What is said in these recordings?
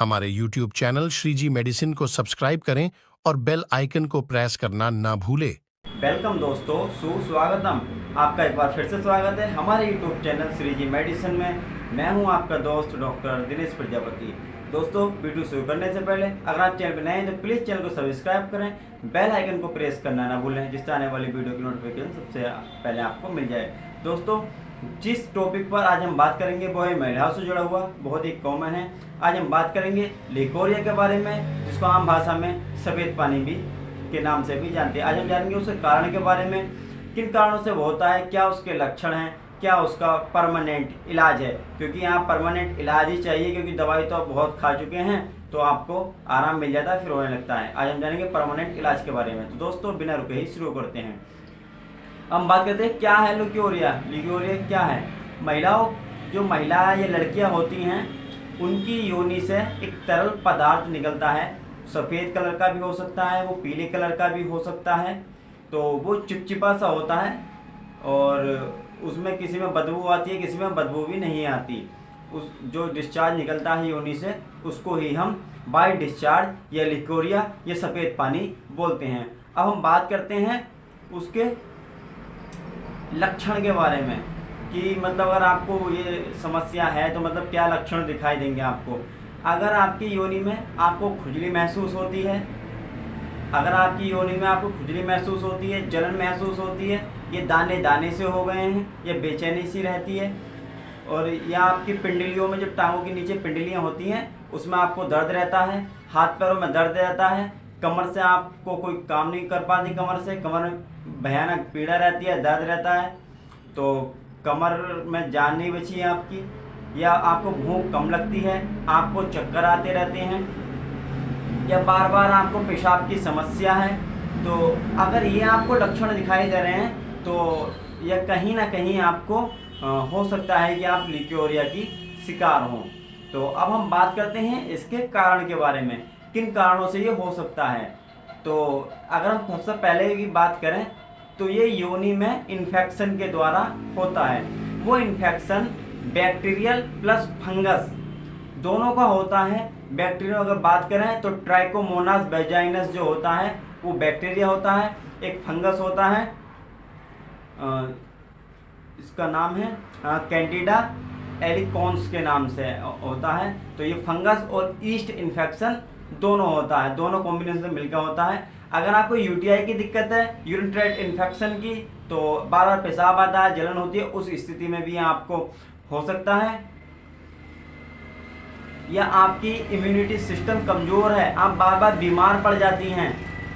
हमारे YouTube channel Shriji medicine को subscribe करें और बेल आइकन को प्रेस करना ना भूलें। वेलकम दोस्तों, सुस्वागतम। आपका एक बार फिर से स्वागत है हमारे यूट्यूब चैनल श्रीजी मेडिसिन में। मैं हूं आपका दोस्त डॉक्टर दिनेश प्रजापति। दोस्तों, वीडियो शुरू करने से पहले अगर आप चैनल पर नए हैं तो प्लीज़ चैनल को सब्सक्राइब करें, बेल आइकन को प्रेस करना ना भूलें, जिससे आने वाली वीडियो की नोटिफिकेशन सबसे पहले आपको मिल जाए। दोस्तों, जिस टॉपिक पर आज हम बात करेंगे वो है महिलाओं से जुड़ा हुआ, बहुत ही कॉमन है। आज हम बात करेंगे लिकोरिया के बारे में, जिसको आम भाषा में सफ़ेद पानी भी के नाम से भी जानते हैं। आज हम जानेंगे उसके कारण के बारे में, किन कारणों से वो होता है, क्या उसके लक्षण हैं, क्या उसका परमानेंट इलाज है, क्योंकि यहाँ परमानेंट इलाज ही चाहिए, क्योंकि दवाई तो आप बहुत खा चुके हैं तो आपको आराम मिल जाता है, फिर होने लगता है। आज हम जानेंगे परमानेंट इलाज के बारे में। तो दोस्तों, बिना रुके ही शुरू करते हैं। हम बात करते हैं क्या है लिकोरिया। लिकोरिया क्या है? जो महिला या लड़कियां होती हैं, उनकी योनि से एक तरल पदार्थ निकलता है। सफ़ेद कलर का भी हो सकता है, वो पीले कलर का भी हो सकता है। तो वो चिपचिपा सा होता है और उसमें किसी में बदबू आती है, किसी में बदबू भी नहीं आती। उस जो डिस्चार्ज निकलता है योनि से, उसको ही हम बाय डिस्चार्ज या लिकोरिया या सफ़ेद पानी बोलते हैं। अब हम बात करते हैं उसके लक्षण के बारे में, कि मतलब अगर आपको ये समस्या है तो मतलब क्या लक्षण दिखाई देंगे आपको। अगर आपकी योनि में आपको खुजली महसूस होती है, अगर आपकी योनि में आपको खुजली महसूस होती है, जलन महसूस होती है, ये दाने दाने से हो गए हैं, ये बेचैनी सी रहती है, और या आपकी पिंडलियों में जो टांगों के नीचे पिंडलियाँ होती हैं उसमें आपको दर्द रहता है, हाथ पैरों में दर्द रहता है, कमर से आपको कोई काम नहीं कर पाती, कमर में भयानक पीड़ा रहती है, दर्द रहता है, तो कमर में जान नहीं बची है आपकी, या आपको भूख कम लगती है, आपको चक्कर आते रहते हैं, या बार बार आपको पेशाब की समस्या है। तो अगर ये आपको लक्षण दिखाई दे रहे हैं तो यह कहीं ना कहीं आपको हो सकता है कि आप लिकोरिया की शिकार हों। तो अब हम बात करते हैं इसके कारण के बारे में, किन कारणों से ये हो सकता है। तो अगर हम सबसे पहले की बात करें तो ये योनि में इन्फेक्शन के द्वारा होता है। वो इन्फेक्शन बैक्टीरियल प्लस फंगस दोनों का होता है। बैक्टीरिया अगर बात करें तो ट्राइकोमोनास वेजाइनस जो होता है वो बैक्टीरिया होता है, एक फंगस होता है, इसका नाम है कैंडिडा एलिकोन्स के नाम से होता है। तो ये फंगस और ईस्ट इन्फेक्शन दोनों होता है, दोनों कॉम्बिनेशन से मिलकर होता है। अगर आपको यूटीआई की दिक्कत है, यूरिन ट्रैक्ट इन्फेक्शन की, तो बार बार पेशाब आता है, जलन होती है, उस स्थिति में भी आपको हो सकता है। या आपकी इम्यूनिटी सिस्टम कमज़ोर है, आप बार बार बीमार पड़ जाती हैं,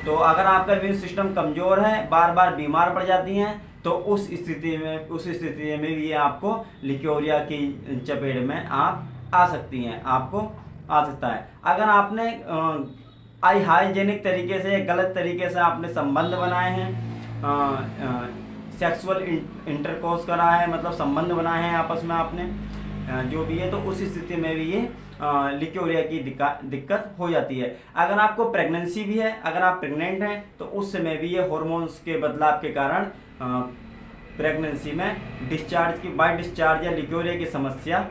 तो अगर आपका इम्यून सिस्टम कमज़ोर है, बार बार बीमार पड़ जाती हैं, तो उस स्थिति में भी आपको लिकोरिया की चपेट में आप आ सकती हैं, आपको आ सकता है। अगर आपने हाइजेनिक तरीके से, गलत तरीके से आपने संबंध बनाए हैं, सेक्सुअल इंटरकोर्स करा है, मतलब संबंध बनाए हैं आपस में आपने, जो भी है, तो उस स्थिति में भी ये लिकोरिया की दिक्कत हो जाती है। अगर आपको प्रेगनेंसी भी है, अगर आप प्रेग्नेंट हैं, तो उस समय भी ये हार्मोन्स के बदलाव के कारण प्रेगनेंसी में बाय डिस्चार्ज या लिकोरिया की समस्या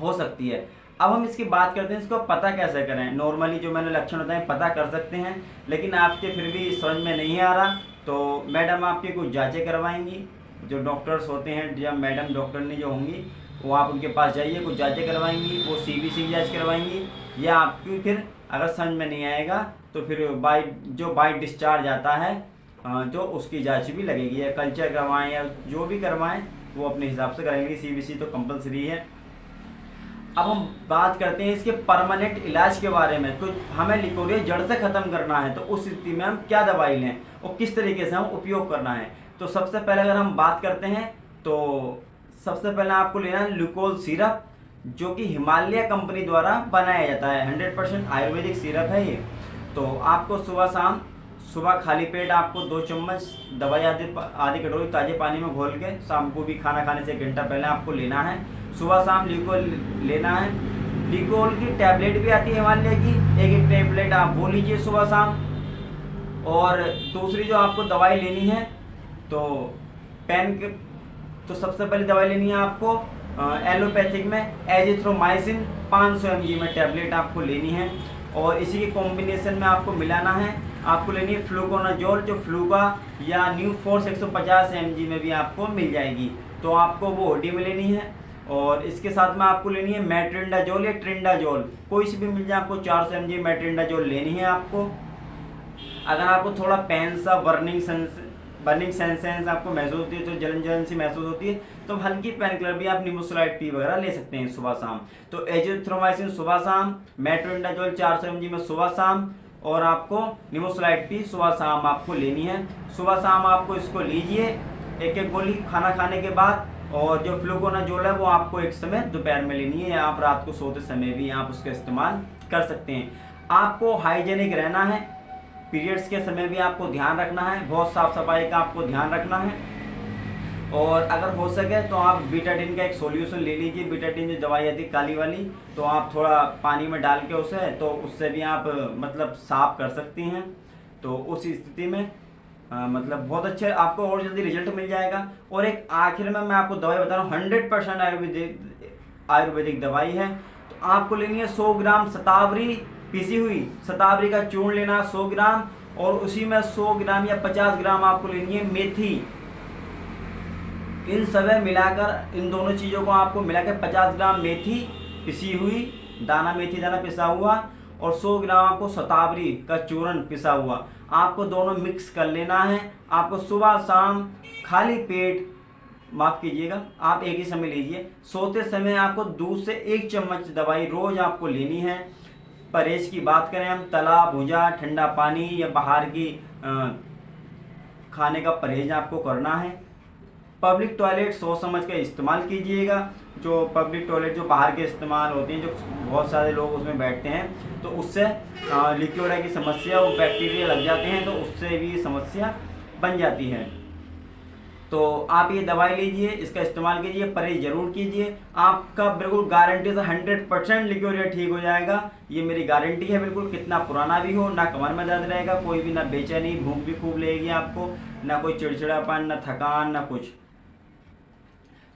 हो सकती है। अब हम इसकी बात करते हैं, इसको पता कैसे करें। नॉर्मली जो मैंने लक्षण बताए पता कर सकते हैं, लेकिन आपके फिर भी समझ में नहीं आ रहा तो मैडम आपकी कुछ जांचें करवाएंगी। जो डॉक्टर्स होते हैं या मैडम डॉक्टरनी जो होंगी, वो आप उनके पास जाइए, कुछ जांचें करवाएंगी, वो सीबीसी की जाँच करवाएंगी, या आपकी फिर अगर समझ में नहीं आएगा तो फिर बाय डिस्चार्ज आता है, जो उसकी जाँच भी लगेगी, या कल्चर करवाएँ या जो भी करवाएँ वो अपने हिसाब से करेंगे। सीबीसी तो कंपलसरी है। अब हम बात करते हैं इसके परमानेंट इलाज के बारे में। तो हमें लिकोरिया जड़ से ख़त्म करना है, तो उस स्थिति में हम क्या दवाई लें और किस तरीके से हम उपयोग करना है। तो सबसे पहले अगर हम बात करते हैं तो सबसे पहले आपको लेना है लुकोल सिरप, जो कि हिमालय कंपनी द्वारा बनाया जाता है। 100% आयुर्वेदिक सिरप है ये। तो आपको सुबह खाली पेट आपको 2 चम्मच दवाई आधी कटोरी ताज़े पानी में घोल के, शाम को भी खाना खाने से 1 घंटा पहले आपको लेना है। सुबह शाम लिकोल लेना है। लिकोल की टैबलेट भी आती है हिमालय की, एक टैबलेट आप वो लीजिए सुबह शाम। और दूसरी जो आपको दवाई लेनी है तो सबसे पहले दवाई लेनी है आपको एलोपैथिक में एजिथ्रोमाइसिन 500 mg में टैबलेट आपको लेनी है और इसी के कॉम्बिनेशन में आपको मिलाना है। आपको लेनी है फ्लूकोनाजोल, जो फ्लूका या न्यू फोर्स 150 mg में भी आपको मिल जाएगी, तो आपको वो ओडी में लेनी है। और इसके साथ में आपको लेनी है मेट्रिंडाजोल या ट्रिंडाजोल, कोई सी भी मिल जाए, आपको 400 mg मेट्रिंडाजोल लेनी है आपको। अगर आपको थोड़ा पेन सा बर्निंग सेंसेशन आपको महसूस होती है, तो जलन सी महसूस होती है, तो हल्की पेन किलर भी आप निमोसुलाइड पी वगैरह ले सकते हैं सुबह शाम। तो एजिथ्रोमाइसिन सुबह शाम, मेट्रिंडाजोल 400 mg में सुबह शाम, और आपको निमोसुलाइड पी सुबह शाम आपको लेनी है। सुबह शाम आपको इसको लीजिए एक एक गोली खाना खाने के बाद, और जो फ्लूकोनाजोल है वो आपको एक समय दोपहर में लेनी है, आप रात को सोते समय भी आप उसका इस्तेमाल कर सकते हैं। आपको हाइजेनिक रहना है, पीरियड्स के समय भी आपको ध्यान रखना है, बहुत साफ सफाई का आपको ध्यान रखना है। और अगर हो सके तो आप बीटाडिन का एक सॉल्यूशन ले लीजिए, बीटाडिन जो दवाई आती है काली वाली, तो आप थोड़ा पानी में डाल के उसे, तो उससे भी आप मतलब साफ कर सकती हैं। तो उस स्थिति में मतलब बहुत अच्छे आपको और जल्दी रिजल्ट मिल जाएगा। और एक आखिर में मैं आपको दवाई बता रहा हूँ, 100% आयुर्वेदिक दवाई है। तो आपको लेनी है 100 ग्राम शतावरी, पिसी हुई शतावरी का चूर्ण लेना 100 ग्राम, और उसी में 100 ग्राम या 50 ग्राम आपको लेनी है मेथी। इन सभी मिलाकर, इन दोनों चीज़ों को आपको मिलाकर 50 ग्राम मेथी पिसी हुई, दाना मेथी दाना पिसा हुआ, और 100 ग्राम आपको शतावरी का चूर्ण पिसा हुआ, आपको दोनों मिक्स कर लेना है। आपको सुबह शाम खाली पेट, माफ़ कीजिएगा, आप एक ही समय लीजिए, सोते समय आपको 2 से 1 चम्मच दवाई रोज आपको लेनी है। परहेज की बात करें हम, तला भुजा, ठंडा पानी या बाहर की खाने का परहेज आपको करना है। पब्लिक टॉयलेट सोच समझ कर इस्तेमाल कीजिएगा। जो पब्लिक टॉयलेट जो बाहर के इस्तेमाल होती हैं, जो बहुत सारे लोग उसमें बैठते हैं, तो उससे लिक्योरिया की समस्या, वो बैक्टीरिया लग जाते हैं, तो उससे भी समस्या बन जाती है। तो आप ये दवाई लीजिए, इसका इस्तेमाल कीजिए, परहेज जरूर कीजिए, आपका बिल्कुल गारंटी से 100% लिक्योरिया ठीक हो जाएगा। ये मेरी गारंटी है बिल्कुल, कितना पुराना भी हो, ना कमर में दर्द रहेगा, कोई भी ना बेचैनी, भूख भी खूब लगेगी आपको, ना कोई चिड़चिड़ापन, ना थकान, ना कुछ।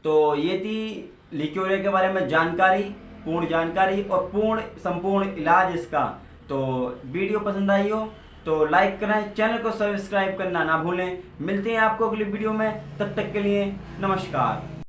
तो ये थी लिक्योरिया के बारे में जानकारी, पूर्ण जानकारी और संपूर्ण इलाज इसका। तो वीडियो पसंद आई हो तो लाइक करें, चैनल को सब्सक्राइब करना ना भूलें। मिलते हैं आपको अगली वीडियो में, तब तक के लिए नमस्कार।